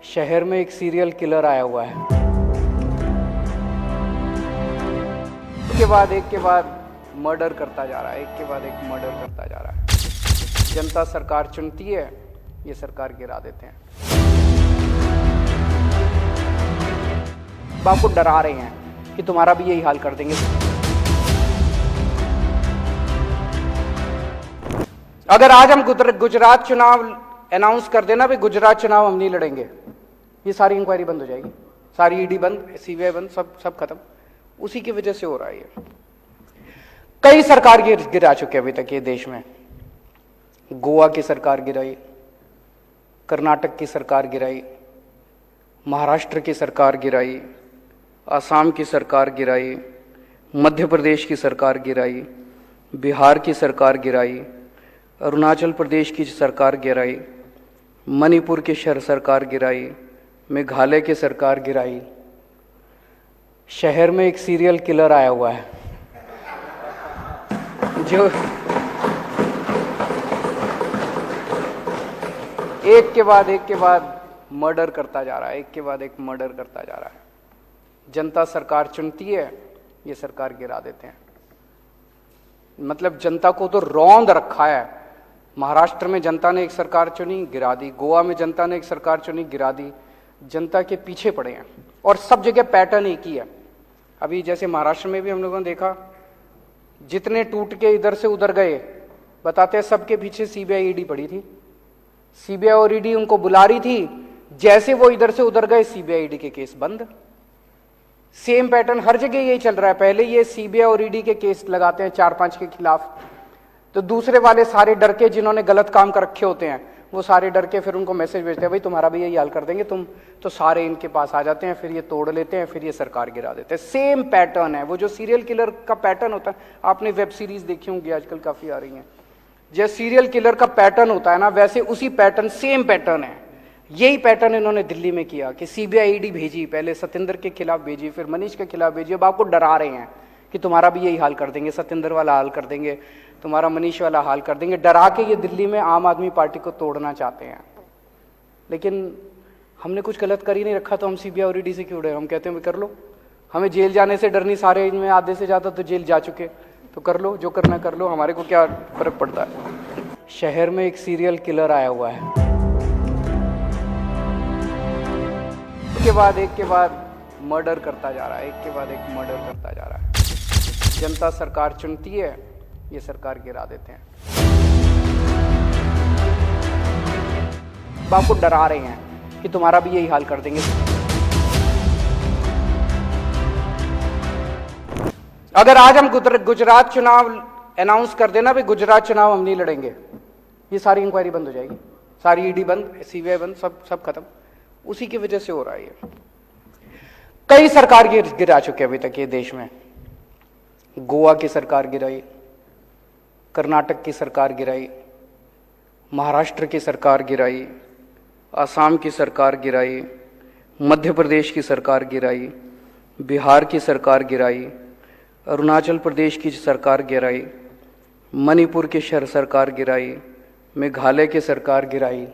शहर में एक सीरियल किलर आया हुआ है। एक के बाद मर्डर करता जा रहा है, एक के बाद एक मर्डर करता जा रहा है। जनता सरकार चुनती है, ये सरकार गिरा देते हैं। बाप को डरा रहे हैं कि तुम्हारा भी यही हाल कर देंगे। अगर आज हम गुजरात चुनाव अनाउंस कर देना, भाई गुजरात चुनाव हम नहीं लड़ेंगे, ये सारी इंक्वायरी बंद हो जाएगी, सारी ईडी बंद, सीबीआई बंद, सब खत्म। उसी की वजह से हो रहा है ये। कई सरकार गिरा चुके अभी तक ये देश में। गोवा की सरकार गिराई, कर्नाटक की सरकार गिराई, महाराष्ट्र की सरकार गिराई, असम की सरकार गिराई, मध्य प्रदेश की सरकार गिराई, बिहार की सरकार गिराई, अरुणाचल प्रदेश की सरकार गिराई, मणिपुर की सरकार गिराई, मेघालय की सरकार गिराई। शहर में एक सीरियल किलर आया हुआ है जो एक के बाद मर्डर करता जा रहा है, एक के बाद एक मर्डर करता जा रहा है। जनता सरकार चुनती है, ये सरकार गिरा देते हैं। मतलब जनता को तो रौंद रखा है। महाराष्ट्र में जनता ने एक सरकार चुनी, गिरा दी। गोवा में जनता ने एक सरकार चुनी, गिरा दी। जनता के पीछे पड़े हैं और सब जगह पैटर्न एक ही है। अभी जैसे महाराष्ट्र में भी हम लोगों ने देखा, जितने टूट के इधर से उधर गए, बताते हैं सबके पीछे सीबीआई ईडी पड़ी थी। सीबीआई और ईडी उनको बुला रही थी, जैसे वो इधर से उधर गए सीबीआई ईडी के केस बंद। सेम पैटर्न हर जगह यही चल रहा है। पहले ये सीबीआई और ईडी के केस लगाते हैं 4-5 के खिलाफ, तो दूसरे वाले सारे डर के, जिन्होंने गलत काम कर रखे होते हैं, वो सारे डर के फिर उनको मैसेज भेजते हैं, भाई तुम्हारा भी यही हाल कर देंगे तुम, तो सारे इनके पास आ जाते हैं, फिर ये तोड़ लेते हैं, फिर ये सरकार गिरा देते हैं। सेम पैटर्न है। वो जो सीरियल किलर का पैटर्न होता है, आपने वेब सीरीज देखी होंगी, आजकल काफी आ रही हैं, जैसे सीरियल किलर का पैटर्न होता है ना, वैसे उसी पैटर्न, सेम पैटर्न है। यही पैटर्न इन्होंने दिल्ली में किया कि सीबीआई ईडी भेजी, पहले सत्येंद्र के खिलाफ भेजी, फिर मनीष के खिलाफ भेजी। अब आपको डरा रहे हैं कि तुम्हारा भी यही हाल कर देंगे, सत्येंद्र वाला हाल कर देंगे, तुम्हारा मनीष वाला हाल कर देंगे। डरा के ये दिल्ली में आम आदमी पार्टी को तोड़ना चाहते हैं। लेकिन हमने कुछ गलत कर ही नहीं रखा, तो हम सीबीआई और ईडी से क्यों डरे? हम कहते हैं कर लो, हमें जेल जाने से डर नहीं। सारे इनमें आधे से ज्यादा तो जेल जा चुके, तो कर लो, जो करना कर लो, हमारे को क्या फर्क पड़ता है। शहर में एक सीरियल किलर आया हुआ है। एक के बाद मर्डर करता जा रहा है, एक के बाद एक मर्डर करता जा रहा है। जनता सरकार चुनती है, ये सरकार गिरा देते हैं। बाप को डरा रहे हैं कि तुम्हारा भी यही हाल कर देंगे। अगर आज हम गुजरात चुनाव अनाउंस कर देना, भाई गुजरात चुनाव हम नहीं लड़ेंगे, ये सारी इंक्वायरी बंद हो जाएगी, सारी ईडी बंद, सीबीआई बंद, सब खत्म। उसी की वजह से हो रहा है ये। कई सरकार गिरा चुके अभी तक ये देश में। गोवा की सरकार गिराई, कर्नाटक की सरकार गिराई, महाराष्ट्र की सरकार गिराई, असम की सरकार गिराई, मध्य प्रदेश की सरकार गिराई, बिहार की सरकार गिराई, अरुणाचल प्रदेश की सरकार गिराई, मणिपुर की सरकार गिराई, मेघालय की सरकार गिराई।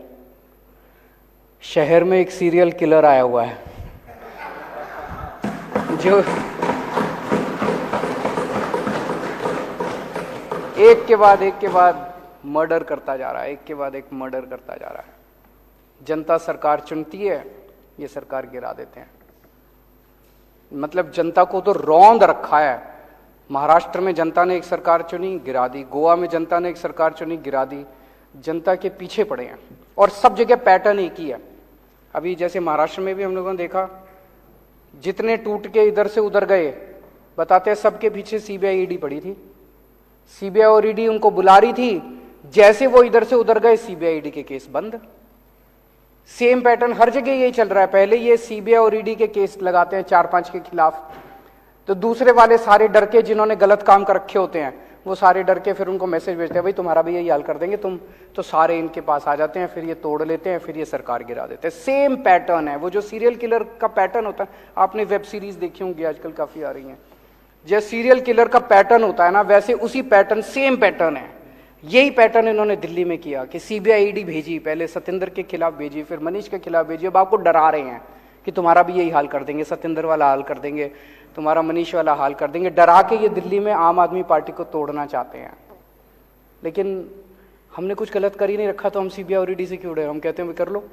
शहर में एक सीरियल किलर आया हुआ है जो एक के बाद मर्डर करता जा रहा है, एक के बाद एक मर्डर करता जा रहा है। जनता सरकार चुनती है, ये सरकार गिरा देते हैं। मतलब जनता को तो रौंद रखा है। महाराष्ट्र में जनता ने एक सरकार चुनी, गिरा दी। गोवा में जनता ने एक सरकार चुनी, गिरा दी। जनता के पीछे पड़े हैं और सब जगह पैटर्न एक ही है। अभी जैसे महाराष्ट्र में भी हम लोगों ने देखा, जितने टूट के इधर से उधर गए, बताते हैं सबके पीछे सीबीआई ईडी पड़ी थी। सीबीआई और ईडी उनको बुला रही थी, जैसे वो इधर से उधर गए सीबीआई ईडी के केस बंद। सेम पैटर्न हर जगह यही चल रहा है। पहले ये सीबीआई और ईडी के केस लगाते हैं 4-5 के खिलाफ, तो दूसरे वाले सारे डर के, जिन्होंने गलत काम कर रखे होते हैं, वो सारे डर के फिर उनको मैसेज भेजते हैं, भाई तुम्हारा भी यही हाल कर देंगे तुम, तो सारे इनके पास आ जाते हैं, फिर ये तोड़ लेते हैं, फिर ये सरकार गिरा देते हैं। सेम पैटर्न है। वो जो सीरियल किलर का पैटर्न होता है, आपने वेब सीरीज देखी होंगी, आजकल काफी आ रही हैं, जैसे सीरियल किलर का पैटर्न होता है ना, वैसे उसी पैटर्न, सेम पैटर्न है। यही पैटर्न इन्होंने दिल्ली में किया कि सीबीआई ईडी भेजी, पहले सत्येंद्र के खिलाफ भेजी, फिर मनीष के खिलाफ भेजी। अब आपको डरा रहे हैं कि तुम्हारा भी यही हाल कर देंगे, सत्येंद्र वाला हाल कर देंगे, तुम्हारा मनीष वाला हाल कर देंगे। डरा के ये दिल्ली में आम आदमी पार्टी को तोड़ना चाहते हैं। लेकिन हमने कुछ गलत कर ही नहीं रखा, तो हम सीबीआई और ईडी से क्यों डरे? हम कहते हैं कर लो,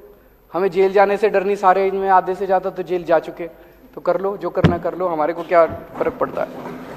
हमें जेल जाने से डर नहीं, सारे इनमें आधे से ज़्यादा तो जेल जा चुके, तो कर लो, जो करना कर लो, हमारे को क्या फर्क पड़ता है।